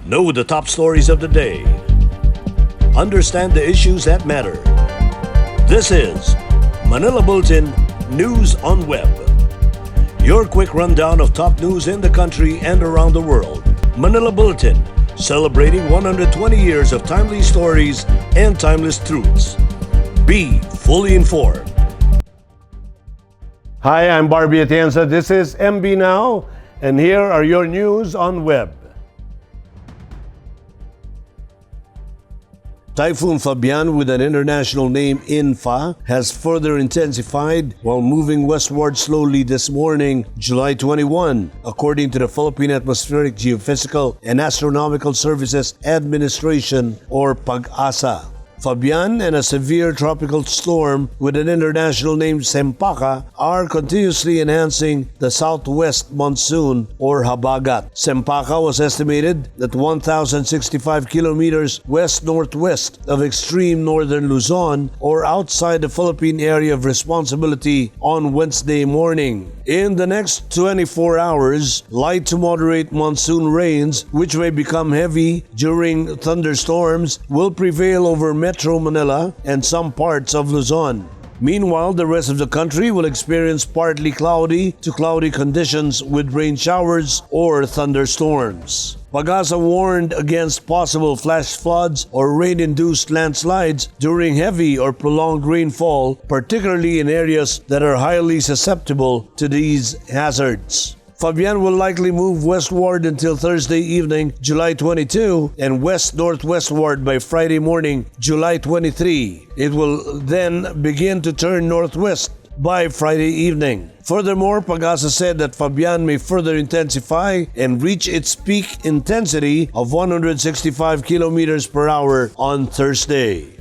Know the top stories of the day. Understand the issues that matter. This is Manila Bulletin News on Web. Your quick rundown of top news in the country and around the world. Manila Bulletin, celebrating 120 years of timely stories and timeless truths. Be fully informed. Hi, I'm Barbie Atienza. This is MB Now, and here are your news on web. Typhoon Fabian, with an international name Infa, has further intensified while moving westward slowly this morning, July 21, according to the Philippine Atmospheric, Geophysical, and Astronomical Services Administration, or Pagasa. Fabian and a severe tropical storm with an international name Sempaka are continuously enhancing the southwest monsoon or habagat. Sempaka was estimated at 1,065 kilometers west-northwest of extreme northern Luzon or outside the Philippine area of responsibility on Wednesday morning. In the next 24 hours, light to moderate monsoon rains, which may become heavy during thunderstorms, will prevail over Metro Manila and some parts of Luzon. Meanwhile, the rest of the country will experience partly cloudy to cloudy conditions with rain showers or thunderstorms. Pagasa warned against possible flash floods or rain-induced landslides during heavy or prolonged rainfall, particularly in areas that are highly susceptible to these hazards. Fabian will likely move westward until Thursday evening, July 22, and west-northwestward by Friday morning, July 23. It will then begin to turn northwest by Friday evening. Furthermore, Pagasa said that Fabian may further intensify and reach its peak intensity of 165 kilometers per hour on Thursday.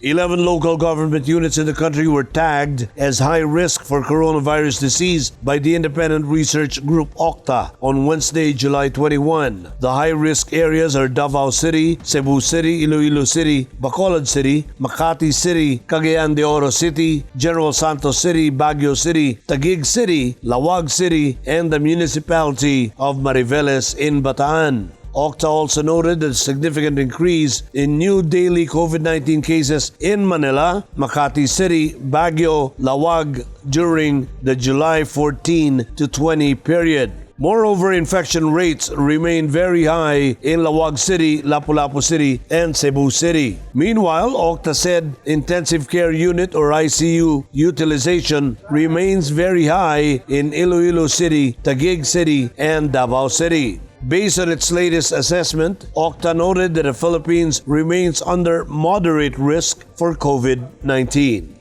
11 local government units in the country were tagged as high risk for coronavirus disease by the independent research group Octa on Wednesday, July 21. The high-risk areas are Davao City, Cebu City, Iloilo City, Bacolod City, Makati City, Cagayan de Oro City, General Santos City, Baguio City, Taguig City, Lawag City, and the municipality of Mariveles in Bataan. Octa also noted a significant increase in new daily COVID-19 cases in Manila, Makati City, Baguio, Lawag during the July 14 to 20 period. Moreover, infection rates remain very high in Lawag City, Lapu-Lapu City, and Cebu City. Meanwhile, Octa said intensive care unit or ICU utilization remains very high in Iloilo City, Taguig City, and Davao City. Based on its latest assessment, Octa noted that the Philippines remains under moderate risk for COVID-19.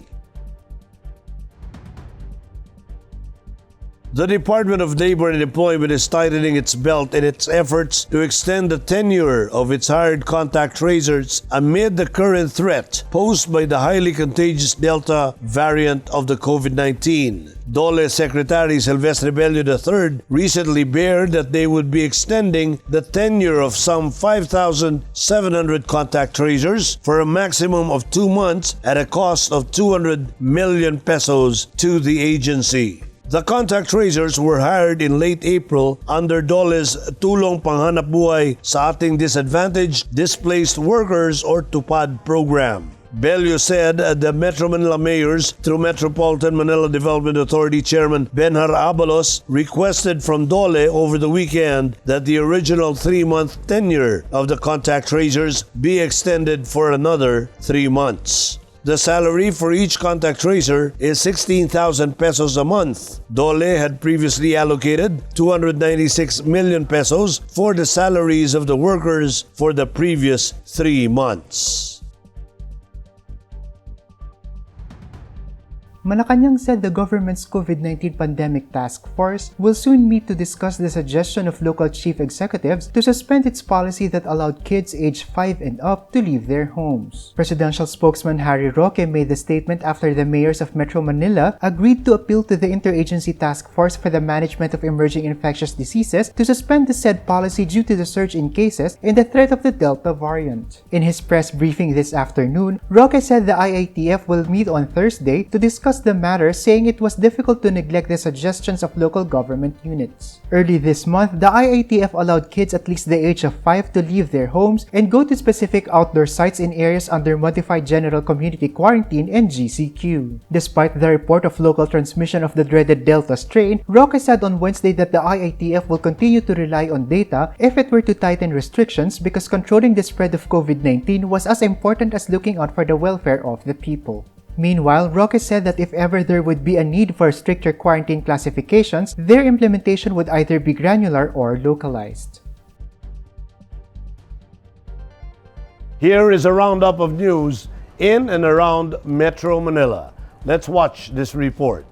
The Department of Labor and Employment is tightening its belt in its efforts to extend the tenure of its hired contact tracers amid the current threat posed by the highly contagious Delta variant of the COVID-19. DOLE Secretary Silvestre Bello III recently bared that they would be extending the tenure of some 5,700 contact tracers for a maximum of 2 months at a cost of 200 million pesos to the agency. The contact tracers were hired in late April under DOLE's Tulong Panghanapbuhay sa Ating Disadvantaged Displaced Workers or TUPAD program. Bello said the Metro Manila mayors, through Metropolitan Manila Development Authority Chairman Benhar Abalos, requested from DOLE over the weekend that the original 3-month tenure of the contact tracers be extended for another 3 months. The salary for each contact tracer is 16,000 pesos a month. DOLE had previously allocated 296 million pesos for the salaries of the workers for the previous 3 months. Malacanang said the government's COVID-19 pandemic task force will soon meet to discuss the suggestion of local chief executives to suspend its policy that allowed kids aged 5 and up to leave their homes. Presidential spokesman Harry Roque made the statement after the mayors of Metro Manila agreed to appeal to the Interagency Task Force for the Management of Emerging Infectious Diseases to suspend the said policy due to the surge in cases and the threat of the Delta variant. In his press briefing this afternoon, Roque said the IITF will meet on Thursday to discuss discussed the matter, saying it was difficult to neglect the suggestions of local government units. Early this month, the IATF allowed kids at least the age of 5 to leave their homes and go to specific outdoor sites in areas under Modified General Community Quarantine and GCQ. Despite the report of local transmission of the dreaded Delta strain, Roque said on Wednesday that the IATF will continue to rely on data if it were to tighten restrictions because controlling the spread of COVID-19 was as important as looking out for the welfare of the people. Meanwhile, Roque said that if ever there would be a need for stricter quarantine classifications, their implementation would either be granular or localized. Here is a roundup of news in and around Metro Manila. Let's watch this report.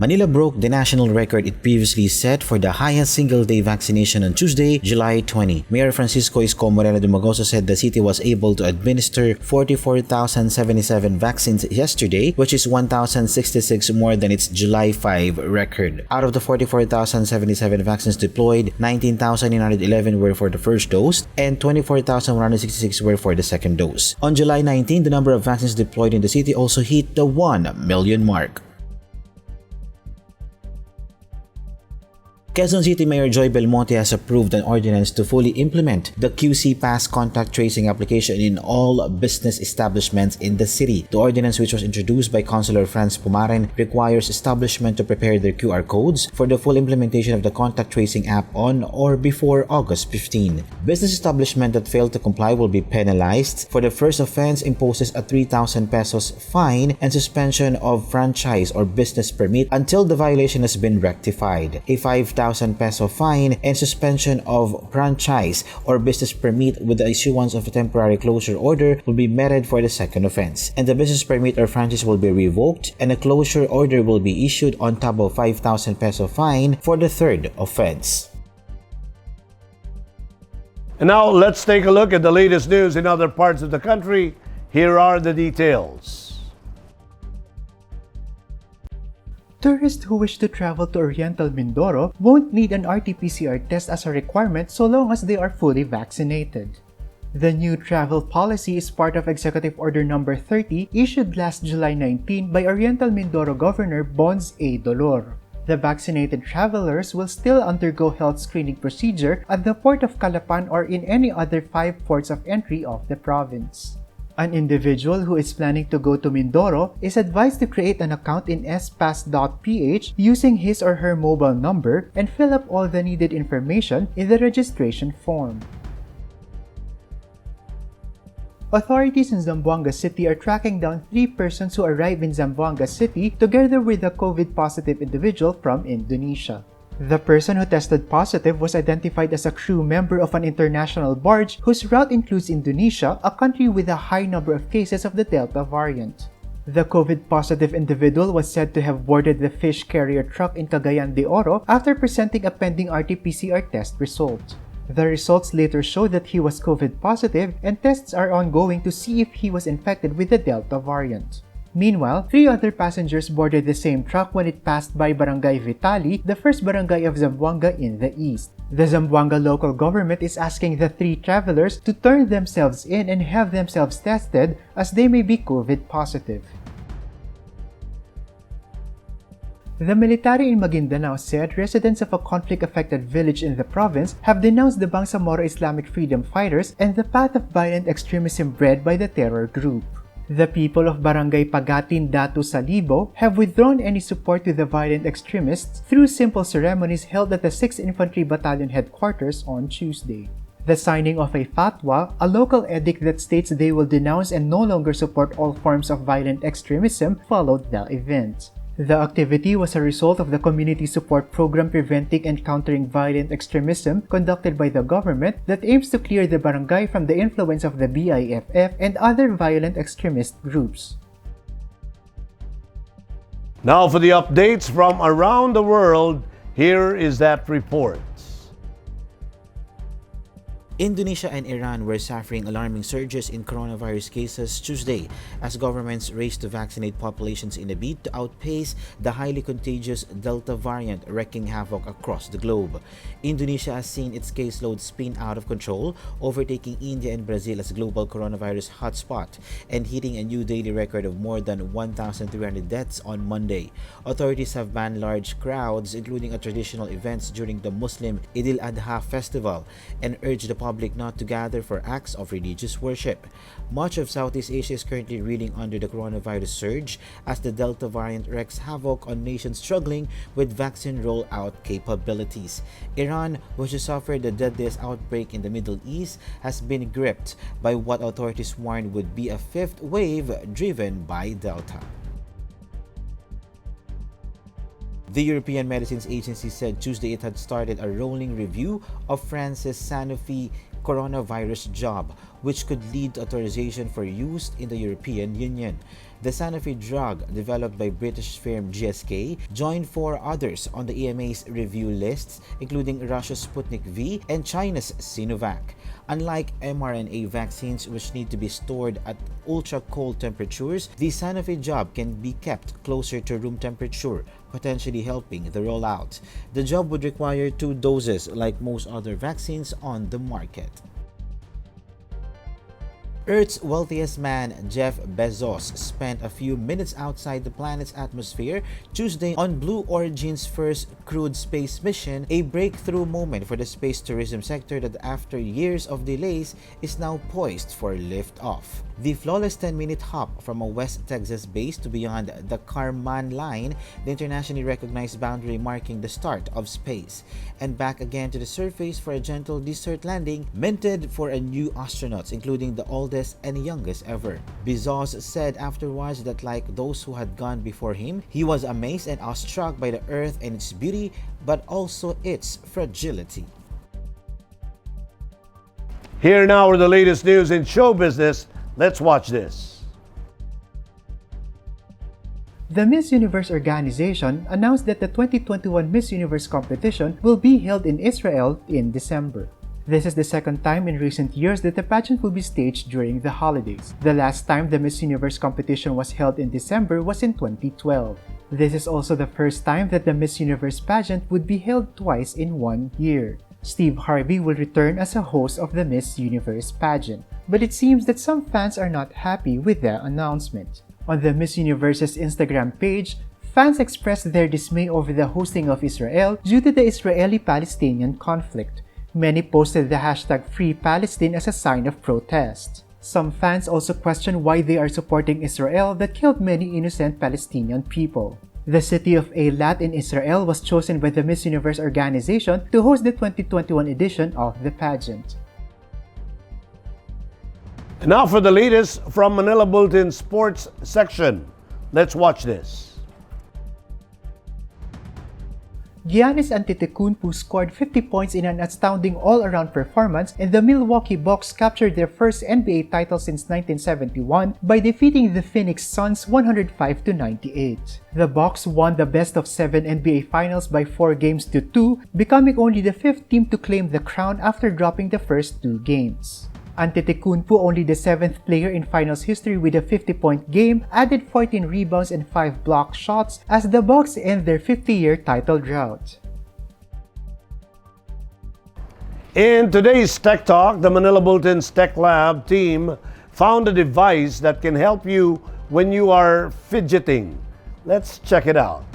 Manila broke the national record it previously set for the highest single-day vaccination on Tuesday, July 20. Mayor Francisco Isko Moreno Dumagoso said the city was able to administer 44,077 vaccines yesterday, which is 1,066 more than its July 5 record. Out of the 44,077 vaccines deployed, 19,911 were for the first dose and 24,166 were for the second dose. On July 19, the number of vaccines deployed in the city also hit the 1 million mark. Quezon City Mayor Joy Belmonte has approved an ordinance to fully implement the QC Pass contact tracing application in all business establishments in the city. The ordinance, which was introduced by Councilor Franz Pumaren, requires establishments to prepare their QR codes for the full implementation of the contact tracing app on or before August 15. Business establishments that fail to comply will be penalized. For the first offense, imposes a 3,000 pesos fine and suspension of franchise or business permit until the violation has been rectified. A 5,000 peso fine and suspension of franchise or business permit with the issuance of a temporary closure order will be meted for the second offense, and the business permit or franchise will be revoked and a closure order will be issued on top of 5,000 peso fine for the third offense. And now let's take a look at the latest news in other parts of the country. Here are the details. Tourists who wish to travel to Oriental Mindoro won't need an RT-PCR test as a requirement so long as they are fully vaccinated. The new travel policy is part of Executive Order No. 30 issued last July 19 by Oriental Mindoro Governor Bons A. Dolor. The vaccinated travelers will still undergo health screening procedure at the port of Calapan or in any other 5 ports of entry of the province. An individual who is planning to go to Mindoro is advised to create an account in spass.ph using his or her mobile number and fill up all the needed information in the registration form. Authorities in Zamboanga City are tracking down 3 persons who arrived in Zamboanga City together with a COVID-positive individual from Indonesia. The person who tested positive was identified as a crew member of an international barge whose route includes Indonesia, a country with a high number of cases of the Delta variant. The COVID-positive individual was said to have boarded the fish carrier truck in Cagayan de Oro after presenting a pending RT-PCR test result. The results later showed that he was COVID-positive and tests are ongoing to see if he was infected with the Delta variant. Meanwhile, 3 other passengers boarded the same truck when it passed by Barangay Vitali, the first barangay of Zamboanga in the east. The Zamboanga local government is asking the 3 travelers to turn themselves in and have themselves tested as they may be COVID positive. The military in Maguindanao said residents of a conflict-affected village in the province have denounced the Bangsamoro Islamic Freedom Fighters and the path of violent extremism bred by the terror group. The people of Barangay Pagatin Datu Salibo have withdrawn any support to the violent extremists through simple ceremonies held at the 6th Infantry Battalion headquarters on Tuesday. The signing of a fatwa, a local edict that states they will denounce and no longer support all forms of violent extremism, followed the event. The activity was a result of the community support program preventing and countering violent extremism conducted by the government that aims to clear the barangay from the influence of the BIFF and other violent extremist groups. Now for the updates from around the world, here is that report. Indonesia and Iran were suffering alarming surges in coronavirus cases Tuesday as governments raced to vaccinate populations in a bid to outpace the highly contagious Delta variant wreaking havoc across the globe. Indonesia has seen its caseload spin out of control, overtaking India and Brazil as global coronavirus hotspot and hitting a new daily record of more than 1,300 deaths on Monday. Authorities have banned large crowds, including at traditional events during the Muslim Eid al-Adha festival, and urged the public not to gather for acts of religious worship. Much of Southeast Asia is currently reeling under the coronavirus surge as the Delta variant wreaks havoc on nations struggling with vaccine rollout capabilities. Iran, which has suffered the deadliest outbreak in the Middle East, has been gripped by what authorities warned would be a fifth wave driven by Delta. The European Medicines Agency said Tuesday it had started a rolling review of France's Sanofi coronavirus jab, which could lead to authorization for use in the European Union. The Sanofi drug, developed by British firm GSK, joined four others on the EMA's review lists, including Russia's Sputnik V and China's Sinovac. Unlike mRNA vaccines, which need to be stored at ultra-cold temperatures, the Sanofi jab can be kept closer to room temperature, potentially helping the rollout. The jab would require 2 doses, like most other vaccines on the market. Earth's wealthiest man, Jeff Bezos, spent a few minutes outside the planet's atmosphere Tuesday on Blue Origin's first crewed space mission, a breakthrough moment for the space tourism sector that, after years of delays, is now poised for liftoff. The flawless 10-minute hop from a West Texas base to beyond the Kármán line, the internationally recognized boundary marking the start of space, and back again to the surface for a gentle desert landing minted for a new astronauts, including the oldest and youngest ever. Bezos said afterwards that, like those who had gone before him, he was amazed and awestruck by the Earth and its beauty, but also its fragility. Here now are the latest news in show business. Let's watch this. The Miss Universe organization announced that the 2021 Miss Universe competition will be held in Israel in December. This is the second time in recent years that the pageant will be staged during the holidays. The last time the Miss Universe competition was held in December was in 2012. This is also the first time that the Miss Universe pageant would be held twice in 1 year. Steve Harvey will return as a host of the Miss Universe pageant, but it seems that some fans are not happy with the announcement. On the Miss Universe's Instagram page, fans expressed their dismay over the hosting of Israel due to the Israeli-Palestinian conflict. Many posted the hashtag Free Palestine as a sign of protest. Some fans also questioned why they are supporting Israel that killed many innocent Palestinian people. The city of Eilat in Israel was chosen by the Miss Universe organization to host the 2021 edition of the pageant. And now for the latest from Manila Bulletin Sports section. Let's watch this. Giannis Antetokounmpo scored 50 points in an astounding all-around performance, and the Milwaukee Bucks captured their first NBA title since 1971 by defeating the Phoenix Suns 105-98. The Bucks won the best-of-7 NBA Finals by 4 games to 2, becoming only the 5th team to claim the crown after dropping the first 2 games. Antetokounmpo, only the 7th player in finals history with a 50-point game, added 14 rebounds and 5 block shots as the Bucks end their 50-year title drought. In today's Tech Talk, the Manila Bulletin's Tech Lab team found a device that can help you when you are fidgeting. Let's check it out.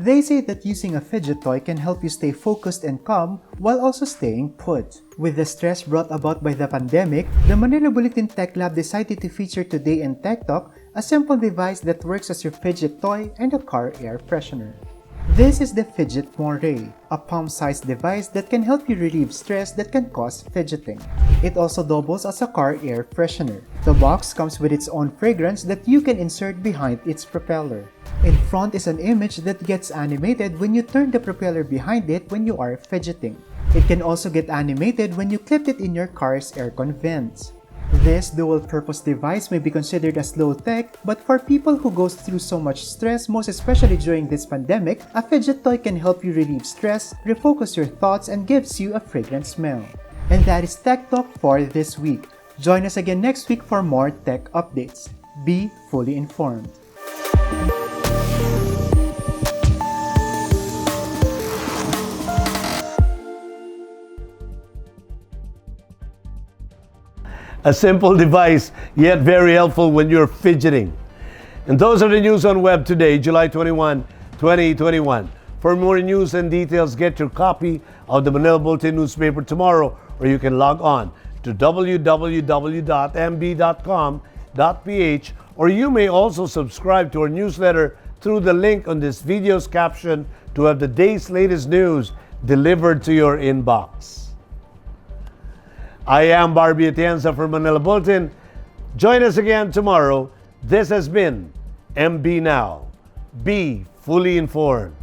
They say that using a fidget toy can help you stay focused and calm while also staying put. With the stress brought about by the pandemic, the Manila Bulletin Tech Lab decided to feature today in Tech Talk a simple device that works as your fidget toy and a car air freshener. This is the Fidget Moray, a palm-sized device that can help you relieve stress that can cause fidgeting. It also doubles as a car air freshener. The box comes with its own fragrance that you can insert behind its propeller. In front is an image that gets animated when you turn the propeller behind it when you are fidgeting. It can also get animated when you clip it in your car's aircon vents. This dual-purpose device may be considered as low-tech, but for people who goes through so much stress, most especially during this pandemic, a fidget toy can help you relieve stress, refocus your thoughts, and gives you a fragrant smell. And that is Tech Talk for this week. Join us again next week for more tech updates. Be fully informed. A simple device, yet very helpful when you're fidgeting. And those are the news on web today, July 21, 2021. For more news and details, get your copy of the Manila Bulletin newspaper tomorrow, or you can log on to www.mb.com.ph, or you may also subscribe to our newsletter through the link on this video's caption to have the day's latest news delivered to your inbox. I am Barbie Atienza for Manila Bulletin. Join us again tomorrow. This has been MB Now. Be fully informed.